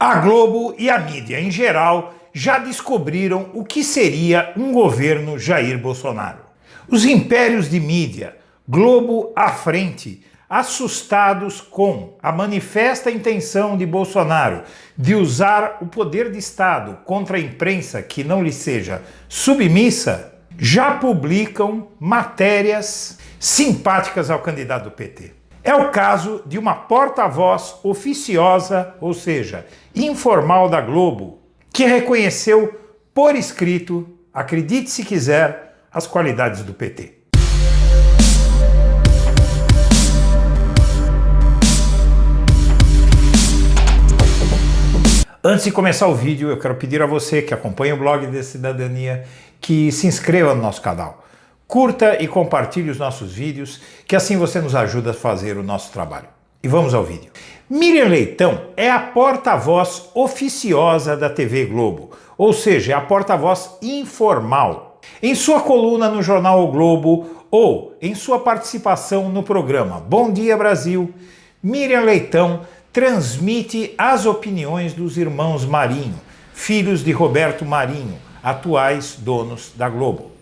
A Globo e a mídia em geral já descobriram o que seria um governo Jair Bolsonaro. Os impérios de mídia, Globo à frente, assustados com a manifesta intenção de Bolsonaro de usar o poder de Estado contra a imprensa que não lhe seja submissa, já publicam matérias simpáticas ao candidato do PT. É o caso de uma porta-voz oficiosa, ou seja, informal da Globo, que reconheceu por escrito, acredite se quiser, as qualidades do PT. Antes de começar o vídeo, eu quero pedir a você que acompanha o blog de Cidadania que se inscreva no nosso canal. Curta e compartilhe os nossos vídeos, que assim você nos ajuda a fazer o nosso trabalho. E vamos ao vídeo. Miriam Leitão é a porta-voz oficiosa da TV Globo, ou seja, é a porta-voz informal. Em sua coluna no jornal O Globo ou em sua participação no programa Bom Dia Brasil, Miriam Leitão transmite as opiniões dos irmãos Marinho, filhos de Roberto Marinho, atuais donos da Globo.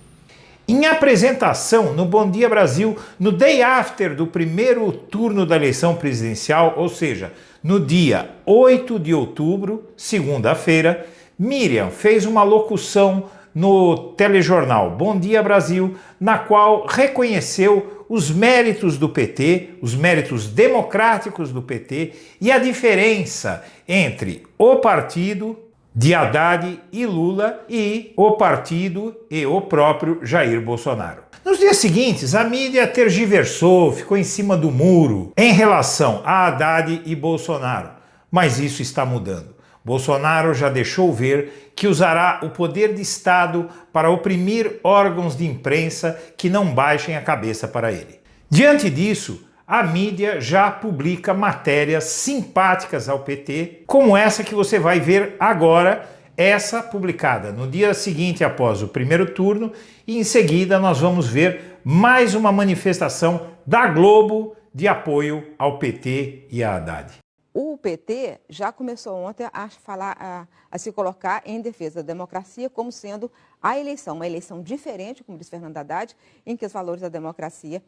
Em apresentação no Bom Dia Brasil, no day after do primeiro turno da eleição presidencial, ou seja, no dia 8 de outubro, segunda-feira, Miriam fez uma locução no telejornal Bom Dia Brasil, na qual reconheceu os méritos do PT, os méritos democráticos do PT e a diferença entre o partido de Haddad e Lula e o partido e o próprio Jair Bolsonaro. Nos dias seguintes, a mídia tergiversou, ficou em cima do muro em relação a Haddad e Bolsonaro, mas isso está mudando. Bolsonaro já deixou ver que usará o poder de Estado para oprimir órgãos de imprensa que não baixem a cabeça para ele. Diante disso, a mídia já publica matérias simpáticas ao PT, como essa que você vai ver agora, essa publicada no dia seguinte após o primeiro turno, e em seguida nós vamos ver mais uma manifestação da Globo de apoio ao PT e a Haddad. O PT já começou ontem a se colocar em defesa da democracia como sendo a eleição, uma eleição diferente, como diz Fernando Haddad, em que os valores da democracia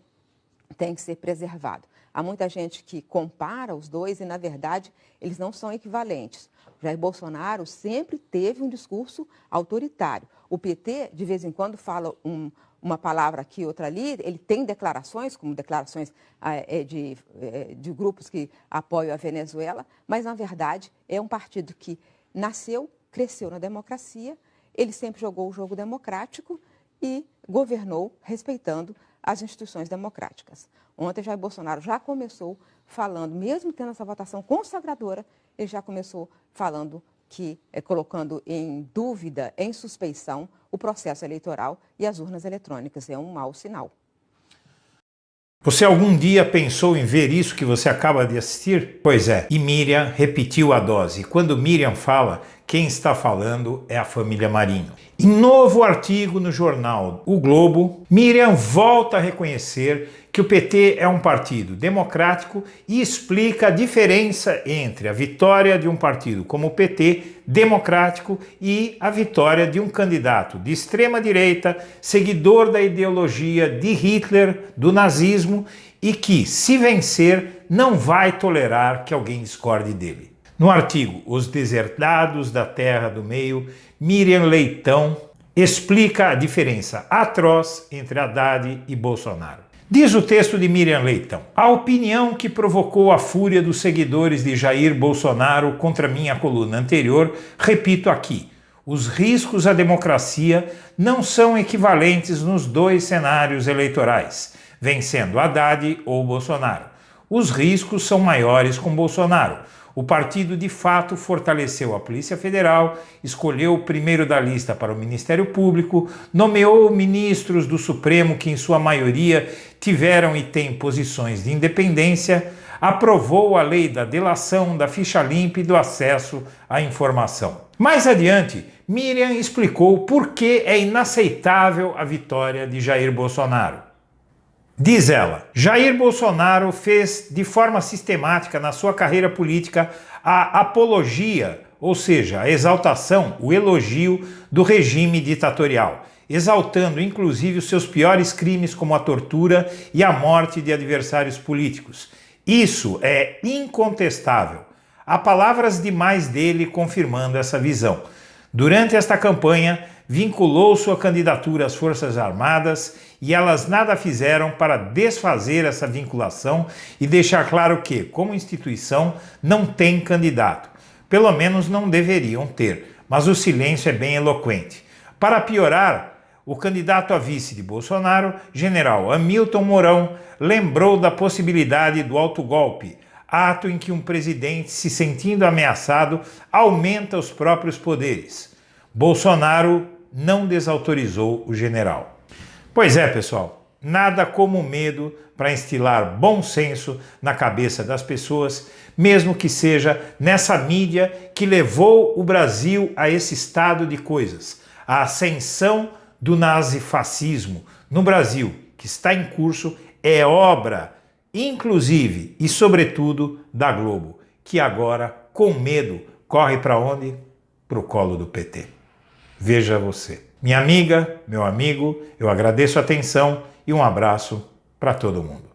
têm que ser preservados. Há muita gente que compara os dois e, na verdade, eles não são equivalentes. Jair Bolsonaro sempre teve um discurso autoritário. O PT, de vez em quando, fala uma palavra aqui, outra ali, ele tem declarações, como declarações de grupos que apoiam a Venezuela, mas, na verdade, é um partido que nasceu, cresceu na democracia, ele sempre jogou o jogo democrático e governou respeitando as instituições democráticas. Ontem, Jair Bolsonaro já começou falando, mesmo tendo essa votação consagradora, ele já começou falando colocando em dúvida, em suspeição, o processo eleitoral e as urnas eletrônicas. É um mau sinal. Você algum dia pensou em ver isso que você acaba de assistir? Pois é, e Miriam repetiu a dose. Quando Miriam fala, quem está falando é a família Marinho. Em novo artigo no jornal O Globo, Miriam volta a reconhecer que o PT é um partido democrático e explica a diferença entre a vitória de um partido como o PT, democrático, e a vitória de um candidato de extrema-direita, seguidor da ideologia de Hitler, do nazismo, e que, se vencer, não vai tolerar que alguém discorde dele. No artigo Os Deserdados da Terra do Meio, Miriam Leitão explica a diferença atroz entre Haddad e Bolsonaro. Diz o texto de Miriam Leitão: a opinião que provocou a fúria dos seguidores de Jair Bolsonaro contra minha coluna anterior, repito aqui, os riscos à democracia não são equivalentes nos dois cenários eleitorais, vencendo Haddad ou Bolsonaro. Os riscos são maiores com Bolsonaro. O partido de fato fortaleceu a Polícia Federal, escolheu o primeiro da lista para o Ministério Público, nomeou ministros do Supremo que em sua maioria tiveram e têm posições de independência, aprovou a lei da delação, da ficha limpa e do acesso à informação. Mais adiante, Miriam explicou por que é inaceitável a vitória de Jair Bolsonaro. Diz ela: Jair Bolsonaro fez de forma sistemática na sua carreira política a apologia, ou seja, a exaltação, o elogio do regime ditatorial, exaltando inclusive os seus piores crimes como a tortura e a morte de adversários políticos. Isso é incontestável. Há palavras demais dele confirmando essa visão. Durante esta campanha, vinculou sua candidatura às Forças Armadas e elas nada fizeram para desfazer essa vinculação e deixar claro que, como instituição, não tem candidato. Pelo menos não deveriam ter, mas o silêncio é bem eloquente. Para piorar, o candidato a vice de Bolsonaro, general Hamilton Mourão, lembrou da possibilidade do autogolpe, ato em que um presidente, se sentindo ameaçado, aumenta os próprios poderes. Bolsonaro não desautorizou o general. Pois é, pessoal, nada como o medo para instilar bom senso na cabeça das pessoas, mesmo que seja nessa mídia que levou o Brasil a esse estado de coisas. A ascensão do nazifascismo no Brasil, que está em curso, é obra, inclusive e sobretudo, da Globo, que agora, com medo, corre para onde? Para o colo do PT. Veja você. Minha amiga, meu amigo, eu agradeço a atenção e um abraço para todo mundo.